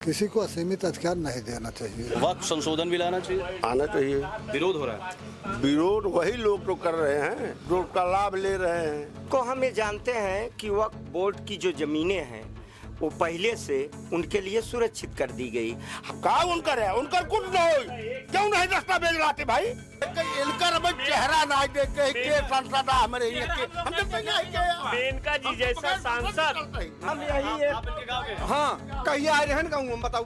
किसी को असीमित अधिकार नहीं देना चाहिए। वक्त संशोधन भी लाना चाहिए। आना चाहिए। विरोध हो रहा है। विरोध वही लोग तो कर रहे हैं जो उसका लाभ ले रहे हैं। को हम ये जानते हैं कि वक्फ बोर्ड की जो जमीनें हैं वो पहले से उनके लिए सुरक्षित कर दी गई। का उनकर है, उनकर कुछ नहीं, क्यों नहीं दस्तावेज लाते भाई? इनकर अब चेहरा ना देख के सांसद हमारे ये के हम तो नहीं के मेनका जी जैसा सांसद हम यही हाँ कहीं आए रहन गाँव में बताओ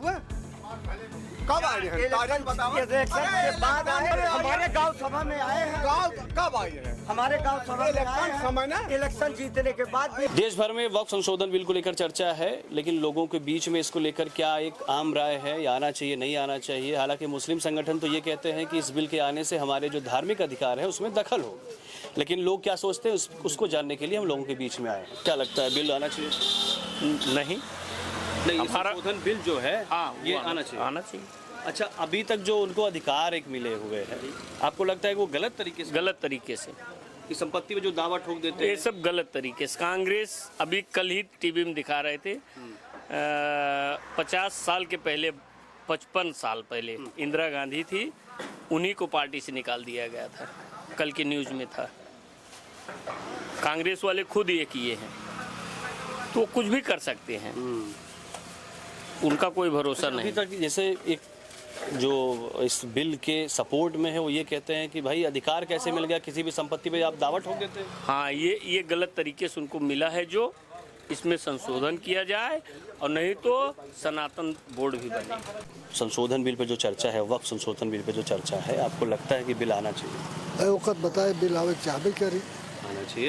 कब आए हैं? तारीख बताओ। इलेक्शन के बाद आए, हमारे गांव सभा में आए हैं। गाँव कब आए हैं? हमारे गांव सभा में आए इलेक्शन समय ना हैं। इलेक्शन जीतने के बाद भी देश भर में वक्त संशोधन बिल को लेकर चर्चा है, लेकिन लोगों के बीच में इसको लेकर क्या एक आम राय है, या आना चाहिए नहीं आना चाहिए। हालांकि मुस्लिम संगठन तो ये कहते हैं कि इस बिल के आने से हमारे जो धार्मिक अधिकार है उसमें दखल हो, लेकिन लोग क्या सोचते हैं उसको जानने के लिए हम लोगों के बीच में आए। क्या लगता है, बिल आना चाहिए? नहीं हमारा संशोधन बिल जो है ये आना चाहिए। अच्छा, अभी तक जो उनको अधिकार एक मिले हुए हैं, आपको लगता है कि वो गलत तरीके से कि संपत्ति में जो दावा ठोक देते हैं ये सब गलत तरीके से। कांग्रेस अभी कल ही टीवी में दिखा रहे थे 50 साल के पहले 55 साल पहले इंदिरा गांधी थी, उन्हीं को पार्टी से निकाल दिया गया था। कल की न्यूज में था। कांग्रेस वाले खुद ये किए हैं, तो वो कुछ भी कर सकते हैं, उनका कोई भरोसा नहीं। अभी तक जैसे एक जो इस बिल के सपोर्ट में है वो ये कहते हैं कि भाई अधिकार कैसे मिल गया, किसी भी संपत्ति पे आप दावा ठोक देते हैं। हाँ, ये गलत तरीके से उनको मिला है, जो इसमें संशोधन किया जाए और नहीं तो सनातन बोर्ड भी बने। संशोधन बिल पे जो चर्चा है, वक्त संशोधन बिल पे जो चर्चा है, आपको लगता है कि बिल आना चाहिए? वक्त बताए बिल आवे चाहे करी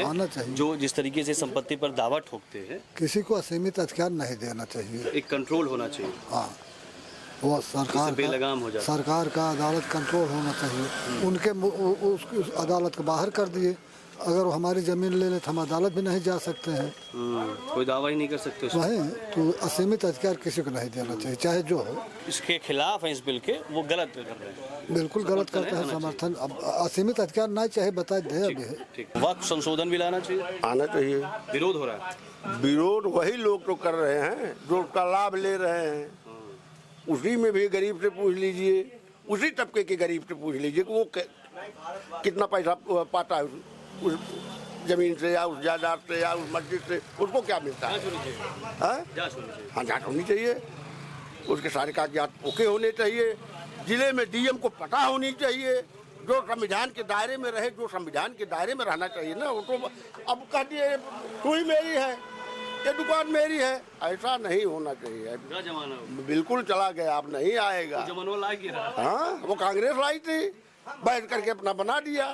आना चाहिए। जो जिस तरीके से संपत्ति पर दावा ठोकते हैं, किसी को असीमित अधिकार नहीं देना चाहिए। एक कंट्रोल होना चाहिए। हाँ, वो सरकार बेलगाम हो जाए। सरकार का अदालत कंट्रोल होना चाहिए। उनके उसकी अदालत को बाहर कर दिए। अगर वो हमारी जमीन ले ले तो हम अदालत भी नहीं जा सकते हैं। कोई दावा ही नहीं कर सकते वही तो असीमित अधिकार किसी को नहीं देना चाहिए, चाहे जो हो। इसके खिलाफ है इस बिल के, वो गलत कर रहे हैं। बिल्कुल गलत करते हैं, समर्थन। अब असीमित अधिकार ना चाहे बता दे। अभी वक्त संशोधन बिल आना चाहिए। आना चाहिए। विरोध हो रहा है। विरोध वही लोग तो कर रहे हैं जो उसका लाभ ले रहे हैं। उसी में भी गरीब से पूछ लीजिए, उसी तबके के गरीब से पूछ लीजिए कि वो कितना पैसा पाता है उस जमीन से या उस जायदाद से या उस मस्जिद से, उसको क्या मिलता है। हाँ, जांच होनी चाहिए। उसके सारे कागजात ओके होने चाहिए। जिले में डीएम को पता होनी चाहिए, जो संविधान के दायरे में रहे, जो संविधान के दायरे में रहना चाहिए ना। वो तो अब कहती है तू ही मेरी है, ये दुकान मेरी है, ऐसा नहीं होना चाहिए। बिल्कुल चला गया, अब नहीं आएगा। हाँ, वो कांग्रेस लाई थी, बैठ करके अपना बना दिया।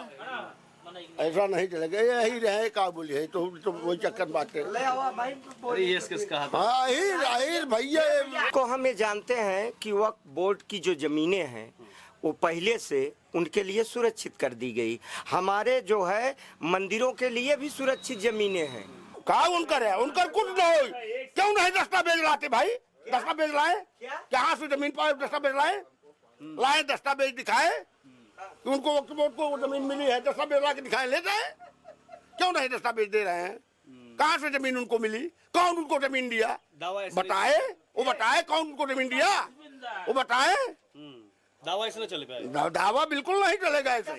ऐसा नहीं चलेगा। यही रहे काबुल है तो वही चक्कर बातें। हाँ, भैया को हम ये जानते हैं कि वक्फ बोर्ड की जो जमीनें हैं वो पहले से उनके लिए सुरक्षित कर दी गई। हमारे जो है मंदिरों के लिए भी सुरक्षित जमीनें हैं। का उनकर है, उनकर कुछ नहीं, क्यों नहीं दस्तावेज लाते भाई? दस्तावेज लाए, जहाँ से जमीन पर दस्तावेज लाए दस्तावेज दिखाए कि उनको वक्फ बोर्ड को वो जमीन मिली है, दस्तावेज ला के दिखाए, ले जाए। क्यों नहीं दस्तावेज दे रहे हैं? कहाँ से जमीन उनको मिली, कौन उनको जमीन दिया, बताए। वो बताए कौन उनको जमीन दिया, वो बताए। दावा इसमें चले पाएगा? दावा बिल्कुल नहीं चलेगा ऐसे।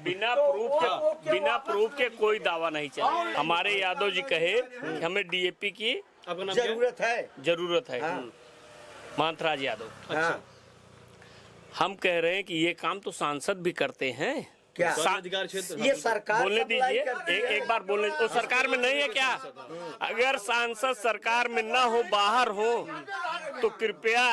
बिना प्रूफ के कोई दावा नहीं चलेगा। हमारे यादव जी कहे कि हमें डीएपी की जरूरत है। मानथराज यादव। अच्छा। हम कह रहे हैं कि ये काम तो सांसद भी करते हैं। क्या अधिकार क्षेत्र ये सरकार बोलने दीजिए, एक बार बोलने। तो सरकार में नहीं है क्या? अगर सांसद सरकार में ना हो, बाहर हो, तो कृपया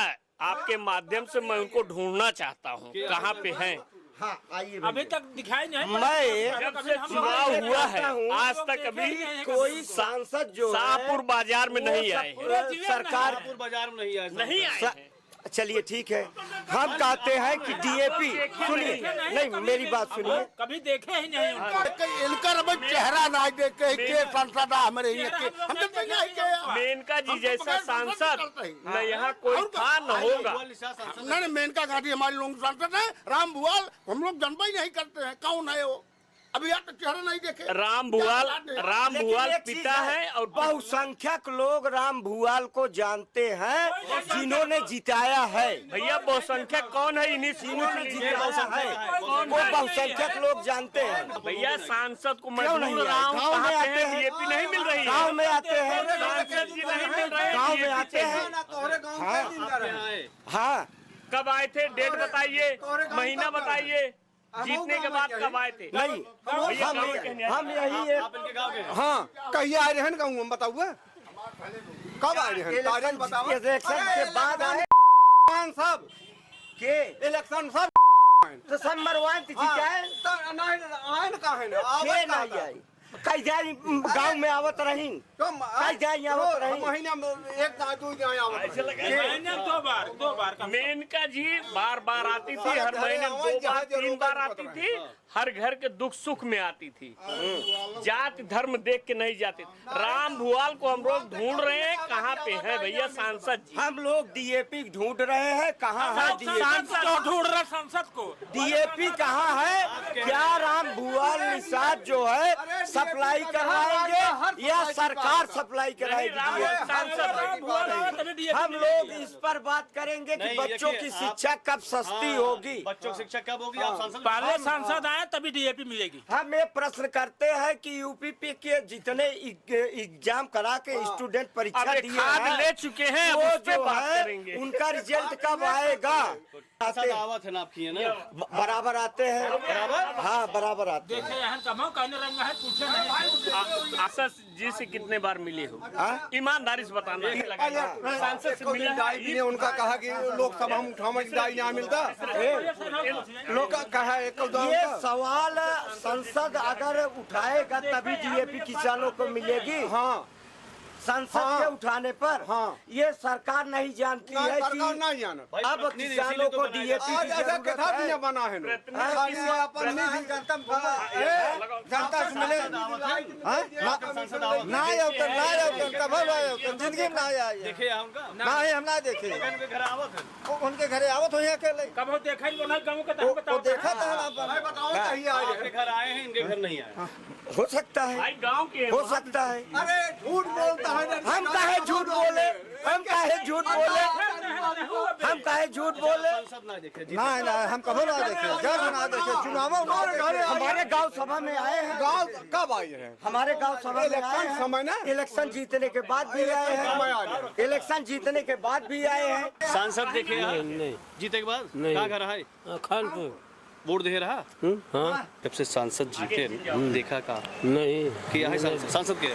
आपके माध्यम से मैं उनको ढूंढना चाहता हूँ कहाँ पे हैं। हाँ, आइए। अभी तक दिखाई नहीं। मैं जब से चुनाव हुआ है आज तक अभी कोई सांसद जो शाहपुर बाजार में नहीं आए हैं। सरकार बाजार में नहीं आए हैं। चलिए ठीक है, हम कहते हैं कि डीएपी सुनिए, नहीं मेरी बात सुनिए। कभी देखे ही नहीं। इनकर अब चेहरा ना देख के सांसद हमारे ये के हम तो नहीं के। मेनका जी जैसा सांसद न यहाँ कोई था न होगा। नहीं, मेनका घाटी हमारे लोग सांसद है। राम भुआल हम लोग जनता ही नहीं करते हैं, कौन है वो? अभी यार चेहरा नहीं देखे। राम भुआल लेकिन एक चीज पिता है और बहुसंख्यक लोग राम भुआल को जानते हैं जिन्होंने जिताया है। भैया बहुसंख्यक कौन है? इन्हीं जिन्होंने जिताया है वो बहुसंख्यक लोग जानते हैं। भैया सांसद को मैं क्यों ढूंढ नहीं रहा हूँ, गाँव में कहाँ पे आते है? हैं, डीएपी नहीं मिल रही गाँव है। में आते हैं, सांसद जी नहीं मिल रहे हैं, गाँव में DAP आते चाहिए। हैं। तोहरे गाँव के दिन जा रहे हैं। हाँ, कब आए थे? डेट बताइए, महीना बताइए, जीतने के बाद कब आए थे? नहीं भैया गाँव में कहने आए हम थे। यही एक आप इनके गाँव के हैं? हाँ, कहिए आए रहन गाँव में बताओ कब आए रहन? तारीख बताओ। इलेक्शन के बाद आए खान साहब के इलेक्शन सब तो सब मरवाए थी जिताए आए न कहा है ना के नहीं आई। कई जाए गाँव में आवत रही, कई जाए आवत रही। महीना में एक दो ऐसे लगा महीने में 2 बार का मेनका जी बार बार आती थी, हर महीने में 2 बार 3 बार आती थी, हर घर के दुख सुख में आती थी, जात धर्म देख के नहीं जाती। राम भुआल को हम लोग ढूंढ रहे हैं, कहाँ पे है भैया सांसद जी? हम लोग डीएपी ढूंढ रहे हैं, कहाँ है सांसद को ढूंढ रहा, सांसद को। डीएपी कहाँ है? क्या राम भुआल निषाद जो है सप्लाई करवाएंगे या सरकार सप्लाई कराएगी? हम लोग इस पर बात करेंगे कि नहीं, बच्चों देखिए, की शिक्षा कब सस्ती होगी। बच्चों की शिक्षा कब होगी? आप सांसद पहले सांसद आए तभी डीएपी मिलेगी। हम ये प्रश्न करते हैं कि यूपी के जितने एग्जाम करा के स्टूडेंट परीक्षा अब दिए खाद हैं, ले चुके हैं, अब वो उस पे जो बात है करेंगे। उनका रिजल्ट कब आएगा? सांसद आवत है ना आपकी, है ना? बराबर आते हैं, बराबर? हाँ बराबर आते हैं। देखे यहाँ कमाओ कहने रंगा है, पूछे नहीं। आशा जी से कितने बार मिले हो? हाँ? ईमानदारी से बताना। सांसद से मिले ने उनका कहा कि लोकसभा में उठावा दाई नहीं मिलता लोग का कहा एक ये सवाल संसद अगर उठाएगा तभी डीएपी किसानों को मिलेगी। हाँ संसद हाँ। के उठाने पर हाँ। ये सरकार नहीं जानती है सरकार कि नहीं जाना अब किसानों को डीएपी की आज जरूरत कथा है। बना है ना जनता से मिले जिंदगी में ना आई देखे हैं उनका? ना ही हम ना देखे उनके घर आवत है? उनके घरे आवत हो अकेले कब देखा ही बोला गाँव का वो बताओ। देखा था आपके घर आए हैं, इनके घर नहीं आए। हो सकता है, भाई गांव के हो सकता है। अरे झूठ बोलता है हम काहे झूठ बोले, हम काहे झूठ बोले, हम काहे झूठ बोले। सांसद ना देखे जी। ना ना हम कभी ना देखे, जब ना देखे चुनाव हमारे गांव सभा में आए हैं। गाँव कब आई है? हमारे गांव सभा में आए इलेक्शन हैं। समय ना? इलेक्शन जीतने के बाद भी आए हैं, इलेक्शन जीतने के बाद भी आए हैं। सांसद देखे नहीं जीते के बाद कहाँ घर है? खानपुर। वोट दे रहा? हाँ जब से सांसद जीते देखा का नहीं किया है? सांसद के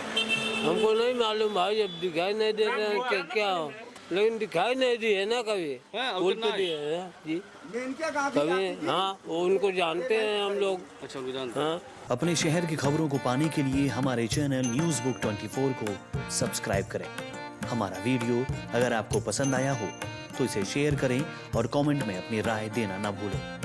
हमको नहीं मालूम भाई, अब दिखाई नहीं दे रहे हैं कि क्या हो, लेकिन दिखाई नहीं दी है ना कभी। हाँ, वोट उतना तो दिए हैं जी कभी। हाँ वो उनको जानते हैं हम लोग। अच्छा उनको जानते हैं। हाँ अपने शहर की खबरों को पाने के लिए हमारे चैनल न्यूज़ बुक 24 को सब्सक्राइब करें। हमारा वीडियो अगर आपको पसंद आया हो तो इसे शेयर करें और कमेंट में अपनी राय देना न भूलें।